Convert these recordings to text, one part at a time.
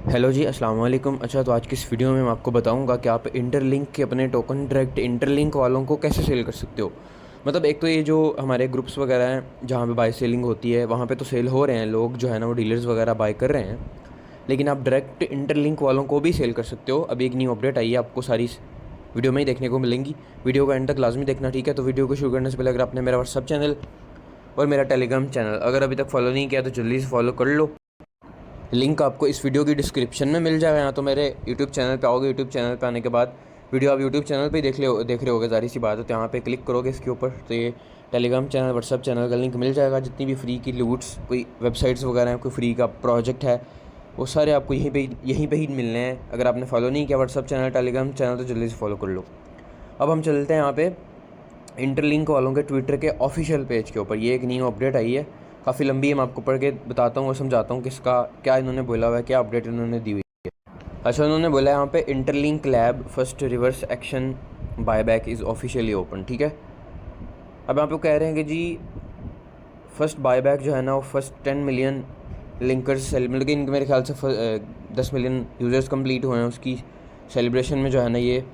Hello जी, अस्सलाम वालेकुम। अच्छा, तो आज की इस वीडियो में मैं आपको बताऊंगा कि आप इंटरलिंक के अपने टोकन डायरेक्ट इंटरलिंक वालों को कैसे सेल कर सकते हो। मतलब एक तो ये जो हमारे ग्रुप्स वगैरह हैं जहाँ पे बाय सेलिंग होती है, वहाँ पे तो सेल हो रहे हैं, लोग जो है ना वो डीलर्स वगैरह बाय कर रहे हैं। लेकिन आप डायरेक्ट इंटरलिंक वालों को भी सेल कर सकते हो। अभी एक न्यू अपडेट आई है, आपको सारी इस वीडियो में ही देखने को मिलेंगी। वीडियो को एंड तक लाजमी देखना, ठीक है। तो वीडियो को शुरू करने से पहले अगर आपने मेरा व्हाट्सअप चैनल और मेरा टेलीग्राम चैनल अगर अभी तक फॉलो नहीं किया तो जल्दी से फॉलो कर लो। लिंक आपको इस वीडियो की डिस्क्रिप्शन में मिल जाएगा। या तो मेरे यूट्यूब चैनल पे आओगे, यूट्यूब चैनल पे आने के बाद वीडियो आप यूट्यूब चैनल पे ही देख रहे होगे, ज़ाहिर सी बात है। तो यहाँ पे क्लिक करोगे इसके ऊपर तो ये टेलीग्राम चैनल, व्हाट्सअप चैनल का लिंक मिल जाएगा। जितनी भी फ्री की लूट्स, कोई वेबसाइट्स वगैरह हैं, कोई फ्री का प्रोजेक्ट है, वो सारे आपको यहीं पे ही मिलने हैं। अगर आपने फॉलो नहीं किया व्हाट्सअप चैनल, टेलीग्राम चैनल, तो जल्दी से फॉलो कर लो। अब हम चलते हैं यहाँ पे इंटरलिंक वालों के ट्विटर के ऑफिशियल पेज के ऊपर। ये एक न्यू अपडेट आई है, काफ़ी लंबी है, मैं आपको पढ़ के बताता हूँ और समझाता हूँ किसका क्या इन्होंने बोला हुआ है, क्या अपडेट इन्होंने दी हुई है। अच्छा, उन्होंने बोला है यहाँ पे interlink lab first reverse action buyback is officially open, ठीक है। अब यहाँ पे कह रहे हैं कि जी फर्स्ट बायबैक जो है ना वो फर्स्ट 10 मिलियन लिंकर्स मतलब कि इनके मेरे ख्याल से 10 मिलियन यूज़र्स कंप्लीट हुए हैं, उसकी सेलिब्रेशन में जो है ना ये।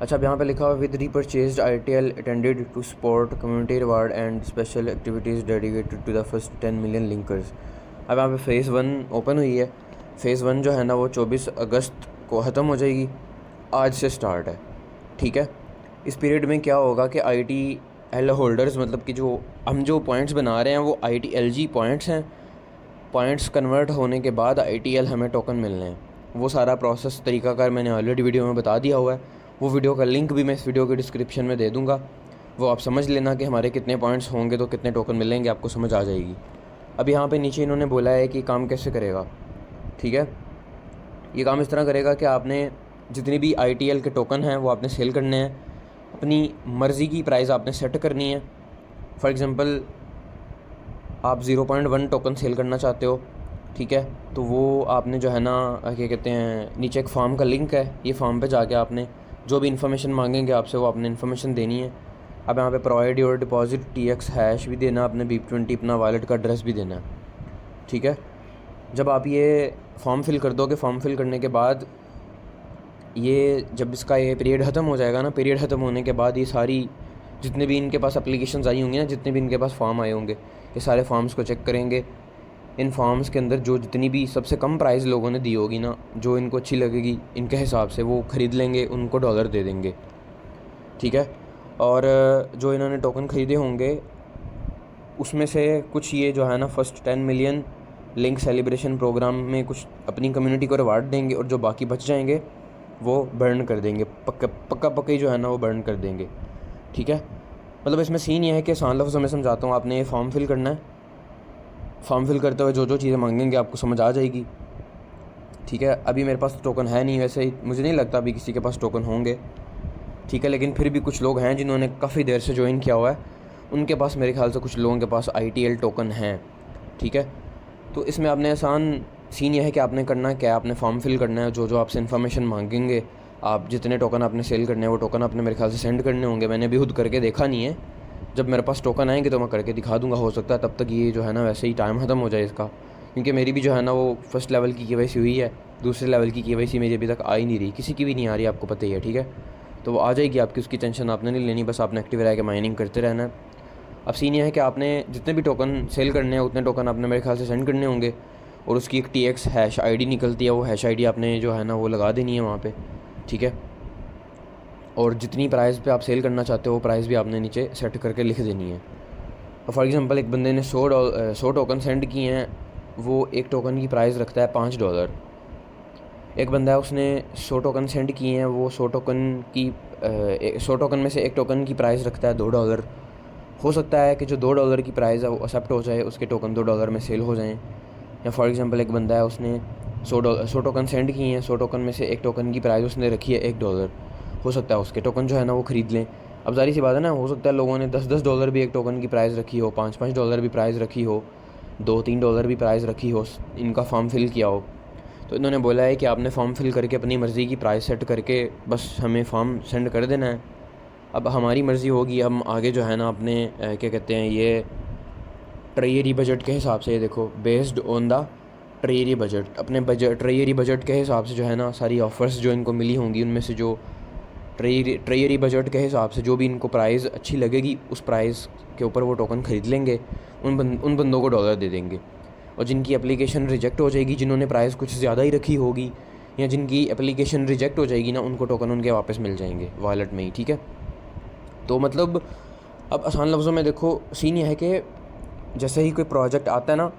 अच्छा, अब यहाँ पे लिखा हुआ with repurchased ITL attended to support community reward and special activities dedicated to the first 10 million linkers. अब यहाँ पे फ़ेज़ 1 ओपन हुई है। फ़ेज़ 1 जो है ना वो 24 अगस्त को ख़त्म हो जाएगी, आज से स्टार्ट है, ठीक है। इस पीरियड में क्या होगा कि ITL होल्डर्स, मतलब कि जो पॉइंट्स बना रहे हैं वो ITLG पॉइंट्स हैं। पॉइंट्स कन्वर्ट होने के बाद ITL हमें टोकन मिलने हैं। वो सारा प्रोसेस तरीकाकार मैंने ऑलरेडी वीडियो में बता दिया हुआ है। वो वीडियो का लिंक भी मैं इस वीडियो के डिस्क्रिप्शन में दे दूँगा। वो आप समझ लेना कि हमारे कितने पॉइंट्स होंगे तो कितने टोकन मिलेंगे, आपको समझ आ जाएगी। अब यहाँ पे नीचे इन्होंने बोला है कि काम कैसे करेगा, ठीक है। ये काम इस तरह करेगा कि आपने जितनी भी ITL के टोकन हैं वो आपने सेल करने हैं। अपनी मर्ज़ी की प्राइस आपने सेट करनी है। फॉर एग्ज़ाम्पल आप 0.1 टोकन सेल करना चाहते हो, ठीक है। तो वो आपने जो है ना क्या कहते हैं, नीचे एक फॉर्म का लिंक है, ये फॉर्म पे जाके आपने जो भी इन्फॉर्मेशन मांगेंगे आपसे वो आपने इन्फॉर्मेशन देनी है। अब यहाँ पे provide your deposit TX hash भी देना, आपने BIP20 अपना वॉलेट का एड्रेस भी देना है, ठीक है। जब आप ये फॉर्म फिल कर दोगे, फॉर्म फिल करने के बाद ये जब इसका ये पीरियड ख़त्म हो जाएगा ना, पीरियड ख़त्म होने के बाद ये सारी जितने भी इनके पास एप्लीकेशंस आई होंगी ना, जितने भी इनके पास फॉर्म आए होंगे, ये सारे फॉर्म्स को चेक करेंगे। इन फॉर्म्स के अंदर जो जितनी भी सबसे कम प्राइस लोगों ने दी होगी ना, जो इनको अच्छी लगेगी इनके हिसाब से, वो ख़रीद लेंगे, उनको डॉलर दे देंगे, ठीक है। और जो इन्होंने टोकन ख़रीदे होंगे उसमें से कुछ ये जो है ना first 10 million link celebration programme में कुछ अपनी कम्युनिटी को रिवार्ड देंगे, और जो बाकी बच जाएंगे वो बर्न कर देंगे, पक्का ही जो है ना वो बर्न कर देंगे, ठीक है। मतलब इसमें सीन ये है कि आसान लफ्ज़ों में समझाता हूँ, आपने ये फॉर्म फिल करना है। फॉर्म फिल करते हुए जो जो चीज़ें मांगेंगे आपको समझ आ जाएगी, ठीक है। अभी मेरे पास तो टोकन है नहीं, वैसे ही मुझे नहीं लगता अभी किसी के पास टोकन होंगे, ठीक है। लेकिन फिर भी कुछ लोग हैं जिन्होंने काफ़ी देर से ज्वाइन किया हुआ है, उनके पास मेरे ख्याल से कुछ लोगों के पास ITL टोकन हैं, ठीक है। तो इसमें आपने आसान सीन यह है कि आपने करना क्या है, आपने फॉर्म फिल करना है, जो जो आपसे इन्फॉर्मेशन मांगेंगे, आप जितने टोकन आपने सेल करने हैं वो टोकन आपने मेरे ख्याल से सेंड करने होंगे। मैंने अभी खुद करके देखा नहीं है, जब मेरे पास टोकन आएंगे तो मैं करके दिखा दूंगा। हो सकता है तब तक ये जो है ना वैसे ही टाइम ख़त्म हो जाए इसका, क्योंकि मेरी भी जो है ना वो फर्स्ट लेवल की KYC हुई है, दूसरे लेवल की KYC मेरी अभी तक आ ही नहीं रही, किसी की भी नहीं आ रही, आपको पता ही है, ठीक है। तो वो आ जाएगी आपकी, उसकी टेंशन आपने नहीं लेनी, बस आपने एक्टिव रह के माइनिंग करते रहना है। अब सीन ये है कि आपने जितने भी टोकन सेल करने हैं उतने टोकन आपने मेरे ख्याल से सेंड करने होंगे, और उसकी एक TX हैश ID निकलती है, वो हैश ID आपने जो है ना वो लगा देनी है वहाँ पे, ठीक है। और जितनी प्राइस पे आप सेल करना चाहते हो वो प्राइस भी आपने नीचे सेट करके लिख देनी है। और फॉर एग्ज़ाम्पल एक बंदे ने 100 टोकन सेंड किए हैं, वो एक टोकन की प्राइस रखता है $5। एक बंदा है उसने 100 टोकन सेंड किए हैं, वो 100 टोकन में से एक टोकन की प्राइस रखता है $2। हो सकता है कि जो $2 की प्राइस है वो एक्सेप्ट हो जाए, उसके टोकन $2 में सेल हो जाएं। या फॉर एग्ज़ाम्पल एक बंदा है उसने 100 टोकन सेंड किए हैं, 100 टोकन में से एक टोकन की प्राइस उसने रखी है $1। हो सकता है उसके टोकन जो है ना वो ख़रीद लें। अब ज़ाहिर सी बात है ना, हो सकता है लोगों ने $10 भी एक टोकन की प्राइस रखी हो, $5 भी प्राइस रखी हो, $2-3 भी प्राइस रखी हो, इनका फॉर्म फिल किया हो। तो इन्होंने बोला है कि आपने फॉर्म फिल करके अपनी मर्ज़ी की प्राइस सेट करके बस हमें फॉर्म सेंड कर देना है। अब हमारी मर्ज़ी होगी, हम आगे जो है ना अपने क्या कहते हैं, ये ट्रेजरी बजट के हिसाब से, ये देखो बेस्ड ऑन द ट्रेयरी बजट के हिसाब से जो है ना सारी ऑफ़र्स जो इनको मिली होंगी उनमें से जो ट्रेयरी बजट के हिसाब से जो भी इनको प्राइस अच्छी लगेगी उस प्राइस के ऊपर वो टोकन ख़रीद लेंगे, उन बंदों को डॉलर दे देंगे। और जिनकी एप्लीकेशन रिजेक्ट हो जाएगी, जिन्होंने प्राइस कुछ ज़्यादा ही रखी होगी या जिनकी एप्लीकेशन रिजेक्ट हो जाएगी ना, उनको टोकन उनके वापस मिल जाएंगे वॉलेट में ही, ठीक है। तो मतलब अब आसान लफ्ज़ों में देखो, सीन यह है कि जैसे ही कोई प्रोजेक्ट आता है ना,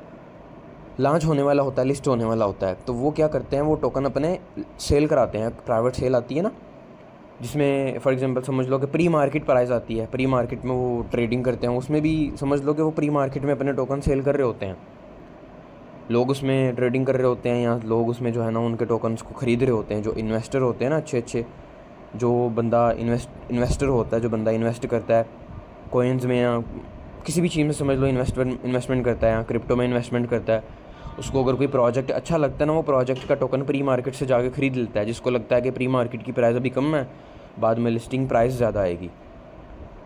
लॉन्च होने वाला होता है, लिस्ट होने वाला होता है, तो वो क्या करते हैं, वो टोकन अपने सेल कराते हैं। प्राइवेट सेल आती है ना, जिसमें फॉर एग्जांपल समझ लो कि प्री मार्केट प्राइस आती है, प्री मार्केट में वो ट्रेडिंग करते हैं, उसमें भी समझ लो कि वो प्री मार्केट में अपने टोकन सेल कर रहे होते हैं, लोग उसमें ट्रेडिंग कर रहे होते हैं, या लोग उसमें जो है ना उनके टोकन्स को ख़रीद रहे होते हैं। जो इन्वेस्टर होते हैं ना, अच्छे जो बंदा इन्वेस्टर होता है, जो बंदा इन्वेस्ट करता है कॉइन्स में या किसी भी चीज़ में, समझ लो इन्वेस्टमेंट करता है या क्रिप्टो में इन्वेस्टमेंट करता है, उसको अगर कोई प्रोजेक्ट अच्छा लगता है ना, वो प्रोजेक्ट का टोकन प्री मार्केट से जाके ख़रीद लेता है, जिसको लगता है कि प्री मार्केट की प्राइस अभी कम है, बाद में लिस्टिंग प्राइस ज़्यादा आएगी।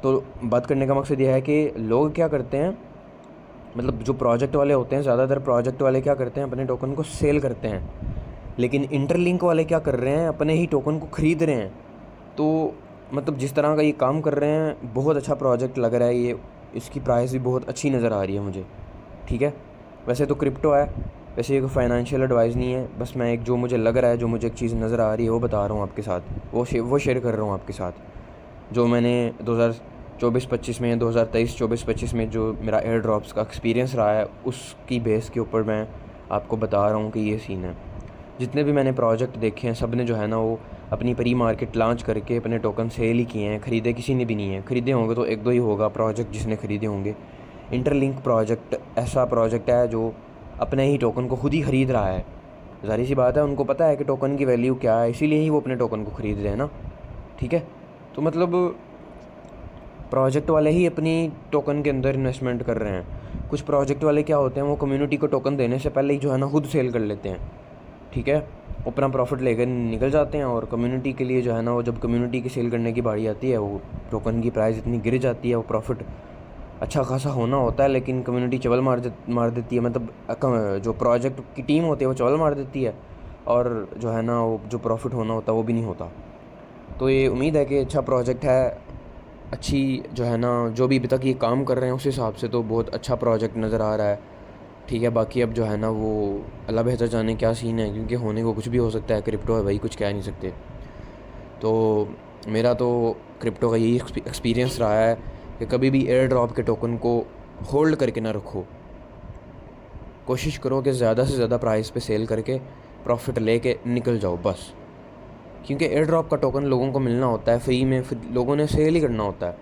तो बात करने का मकसद यह है कि लोग क्या करते हैं, मतलब जो प्रोजेक्ट वाले होते हैं, ज़्यादातर प्रोजेक्ट वाले क्या करते हैं, अपने टोकन को सेल करते हैं, लेकिन इंटरलिंक वाले क्या कर रहे हैं, अपने ही टोकन को ख़रीद रहे हैं। तो मतलब जिस तरह का ये काम कर रहे हैं, बहुत अच्छा प्रोजेक्ट लग रहा है ये, इसकी प्राइस भी बहुत अच्छी नज़र आ रही है मुझे, ठीक है। वैसे तो क्रिप्टो है, वैसे ये कोई फाइनेंशियल एडवाइस नहीं है, बस मैं एक जो मुझे लग रहा है, जो मुझे एक चीज़ नज़र आ रही है वो बता रहा हूँ आपके साथ, वो शेयर कर रहा हूँ आपके साथ। जो मैंने 2024-25 में, 2023-24-25 में जो मेरा एयर ड्रॉप्स का एक्सपीरियंस रहा है, उसकी बेस के ऊपर मैं आपको बता रहा हूँ कि ये सीन है। जितने भी मैंने प्रोजेक्ट देखे हैं, सब ने जो है ना वो अपनी प्री मार्केट लॉन्च करके अपने टोकन सेल ही किए हैं, ख़रीदे किसी ने भी नहीं है। ख़रीदे होंगे तो एक दो ही होगा प्रोजेक्ट जिसने ख़रीदे होंगे। इंटरलिंक प्रोजेक्ट ऐसा प्रोजेक्ट है जो अपने ही टोकन को खुद ही ख़रीद रहा है। ज़ाहिर सी बात है, उनको पता है कि टोकन की वैल्यू क्या है, इसीलिए ही वो अपने टोकन को ख़रीद रहे हैं ना, ठीक है। तो मतलब प्रोजेक्ट वाले ही अपनी टोकन के अंदर इन्वेस्टमेंट कर रहे हैं। कुछ प्रोजेक्ट वाले क्या होते हैं, वो कम्युनिटी को टोकन देने से पहले ही जो है ना खुद सेल कर लेते हैं, ठीक है। अपना प्रॉफिट लेकर निकल जाते हैं, और कम्युनिटी के लिए जो है ना, वो जब कम्युनिटी की सेल करने की बारी आती है, वो टोकन की प्राइस इतनी गिर जाती है, वो प्रॉफिट अच्छा खासा होना होता है, लेकिन कम्युनिटी चवल मार देती है। मतलब जो प्रोजेक्ट की टीम होती है वो चवल मार देती है, और जो है ना वो जो प्रॉफिट होना होता है वो भी नहीं होता। तो ये उम्मीद है कि अच्छा प्रोजेक्ट है, अच्छी जो है ना, जो भी अभी तक ये काम कर रहे हैं उस हिसाब से तो बहुत अच्छा प्रोजेक्ट नज़र आ रहा है, ठीक है। बाकी अब जो है ना वो अल्लाह बेहतर जाने क्या सीन है, क्योंकि होने को कुछ भी हो सकता है, क्रिप्टो है भाई, कुछ कह नहीं सकते। तो मेरा तो क्रिप्टो का यही एक्सपीरियंस रहा है कि कभी भी एयर ड्रॉप के टोकन को होल्ड करके ना रखो, कोशिश करो कि ज़्यादा से ज़्यादा प्राइस पे सेल करके प्रॉफिट लेके निकल जाओ बस। क्योंकि एयर ड्रॉप का टोकन लोगों को मिलना होता है फ्री में, फिर लोगों ने सेल ही करना होता है।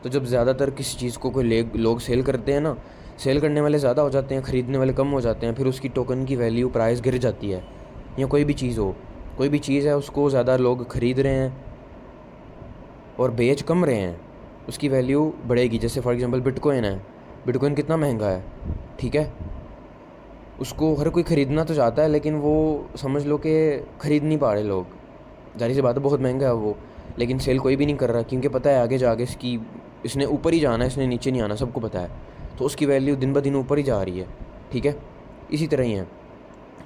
तो जब ज़्यादातर किसी चीज़ को कोई लोग सेल करते हैं ना, सेल करने वाले ज़्यादा हो जाते हैं, ख़रीदने वाले कम हो जाते हैं, फिर उसकी टोकन की वैल्यू प्राइस गिर जाती है। या कोई भी चीज़ हो, कोई भी चीज़ है, उसको ज़्यादा लोग ख़रीद रहे हैं और बेच कम रहे हैं, उसकी वैल्यू बढ़ेगी। जैसे फॉर एग्जांपल बिटकॉइन है, बिटकॉइन कितना महंगा है, ठीक है। उसको हर कोई ख़रीदना तो चाहता है, लेकिन वो समझ लो कि ख़रीद नहीं पा रहे लोग। जाहिर सी बात है बहुत महंगा है वो, लेकिन सेल कोई भी नहीं कर रहा, क्योंकि पता है आगे जाके इसने ऊपर ही जाना है, इसने नीचे नहीं आना, सबको पता है। तो उसकी वैल्यू दिन ब दिन ऊपर ही जा रही है, ठीक है। इसी तरह ही है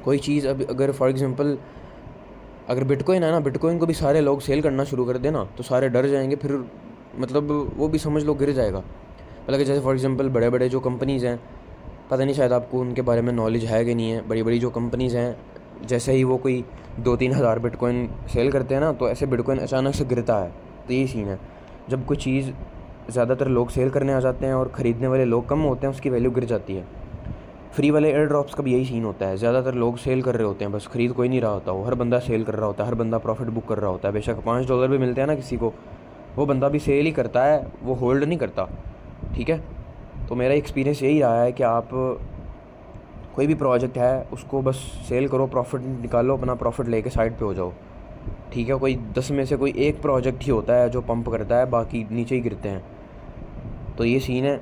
कोई चीज़। अब अगर फॉर एग्जांपल अगर बिटकॉइन है ना, बिटकॉइन को भी सारे लोग सेल करना शुरू कर देना, तो सारे डर जाएंगे, फिर मतलब वो भी समझ लो गिर जाएगा। मतलब जैसे फॉर एग्जांपल बड़े बड़े जो कंपनीज़ हैं, पता नहीं शायद आपको उनके बारे में नॉलेज है कि नहीं है, बड़ी बड़ी जो कंपनीज़ हैं, जैसे ही वो कोई 2-3 हज़ार बिटकॉइन सेल करते हैं ना, तो ऐसे बिटकॉइन अचानक से गिरता है। तो यही सीन है, जब कोई चीज़ ज़्यादातर लोग सेल करने आ जाते हैं और ख़रीदने वाले लोग कम होते हैं, उसकी वैल्यू गिर जाती है। फ्री वाले एयर ड्रॉप्स का भी यही सीन होता है, ज़्यादातर लोग सेल कर रहे होते हैं, बस ख़रीद कोई नहीं रहा होता, वो हर बंदा सेल कर रहा होता है, हर बंदा प्रॉफिट बुक कर रहा होता है। बेशक $5 भी मिलते हैं ना किसी को, वो बंदा भी सेल ही करता है, वो होल्ड नहीं करता, ठीक है। तो मेरा एक्सपीरियंस यही रहा है कि आप कोई भी प्रोजेक्ट है उसको बस सेल करो, प्रॉफिट निकालो, अपना प्रॉफिट लेके साइड पे हो जाओ, ठीक है। कोई 10 में से कोई एक प्रोजेक्ट ही होता है जो पंप करता है, बाकी नीचे ही गिरते हैं। तो ये सीन है।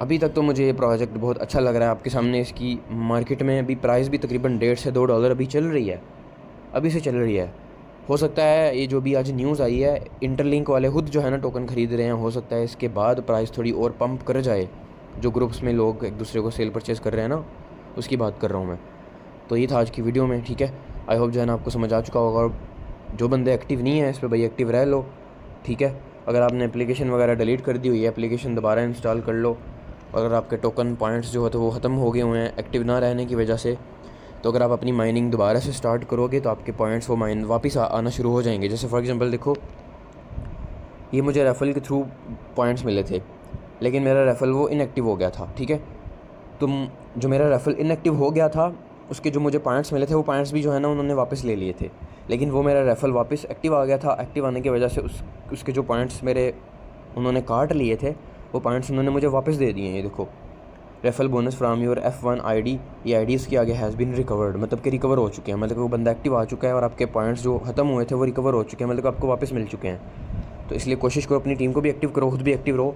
अभी तक तो मुझे ये प्रोजेक्ट बहुत अच्छा लग रहा है। आपके सामने इसकी मार्केट में अभी प्राइस भी तकरीबन $1.5 से $2 अभी चल रही है, अभी से चल रही है। हो सकता है ये जो भी आज न्यूज़ आई है, इंटरलिंक वाले खुद जो है ना टोकन ख़रीद रहे हैं, हो सकता है इसके बाद प्राइस थोड़ी और पंप कर जाए। जो ग्रुप्स में लोग एक दूसरे को सेल परचेज़ कर रहे हैं ना, उसकी बात कर रहा हूँ मैं। तो ये था आज की वीडियो में, ठीक है। आई होप जो है ना आपको समझ आ चुका होगा। और जो बंदे एक्टिव नहीं है इस पर भाई एक्टिव रह लो, ठीक है। अगर आपने एप्लीकेशन वगैरह डिलीट कर दी हुई है, एप्लीकेशन दोबारा इंस्टॉल कर लो। अगर आपके टोकन पॉइंट्स जो होते हैं वो ख़त्म हो गए हुए हैं एक्टिव ना रहने की वजह से, तो अगर आप अपनी माइनिंग दोबारा से स्टार्ट करोगे तो आपके पॉइंट्स वो माइन वापस आना शुरू हो जाएंगे। जैसे फॉर एग्जांपल देखो, ये मुझे रेफल के थ्रू पॉइंट्स मिले थे, लेकिन मेरा रेफल वो इनएक्टिव हो गया था, ठीक है। तुम जो मेरा रेफल इनएक्टिव हो गया था उसके जो मुझे पॉइंट्स मिले थे वो पॉइंट्स भी जो है ना उन्होंने वापस ले लिए थे, लेकिन वो मेरा रेफल वापस एक्टिव आ गया था। एक्टिव आने की वजह से उसके जो पॉइंट्स मेरे उन्होंने काट लिए थे वो पॉइंट्स उन्होंने मुझे वापस दे दिए हैं। ये देखो, raffle bonus from your F1 ID, ये ID इसके आगे हैज़ बीन रिकवर्ड, मतलब कि रिकवर हो चुके हैं, मतलब वो बंदा एक्टिव आ चुका है और आपके पॉइंट्स जो ख़त्म हुए थे वो रिकवर हो चुके हैं, मतलब आपको वापस मिल चुके हैं। तो इसलिए कोशिश करो अपनी टीम को भी एक्टिव करो, खुद भी एक्टिव रहो,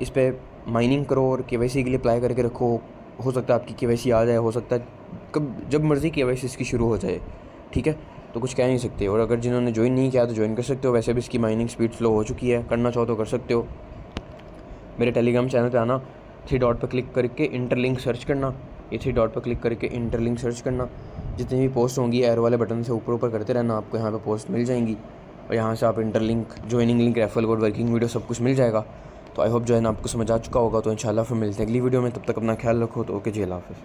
इस पर माइनिंग करो और KYC के लिए अप्लाई करके रखो। हो सकता है आपकी KYC आ जाए, हो सकता है कब जब मर्ज़ी KYC इसकी शुरू हो जाए, ठीक है। तो कुछ कह नहीं सकते। और अगर जिन्होंने ज्वाइन नहीं किया तो ज्वाइन कर सकते हो, वैसे भी इसकी माइनिंग स्पीड स्लो हो चुकी है, करना चाहो तो कर सकते हो। मेरे टेलीग्राम चैनल पे आना, 3 डॉट पर क्लिक करके इंटरलिंक सर्च करना, ये 3 डॉट पर क्लिक करके इंटरलिंक सर्च करना। जितनी भी पोस्ट होंगी एरो वाले बटन से ऊपर ऊपर करते रहना, आपको यहाँ पे पोस्ट मिल जाएंगी और यहाँ से आप interlink, joining link, referral code, working video सब कुछ मिल जाएगा। तो आई होप जो है ना आपको समझ आ चुका होगा। तो इंशाल्लाह फिर मिलते हैं अगली वीडियो में, तब तक अपना ख्याल रखो। तो ओके जी, अल्लाह हाफ़िज़।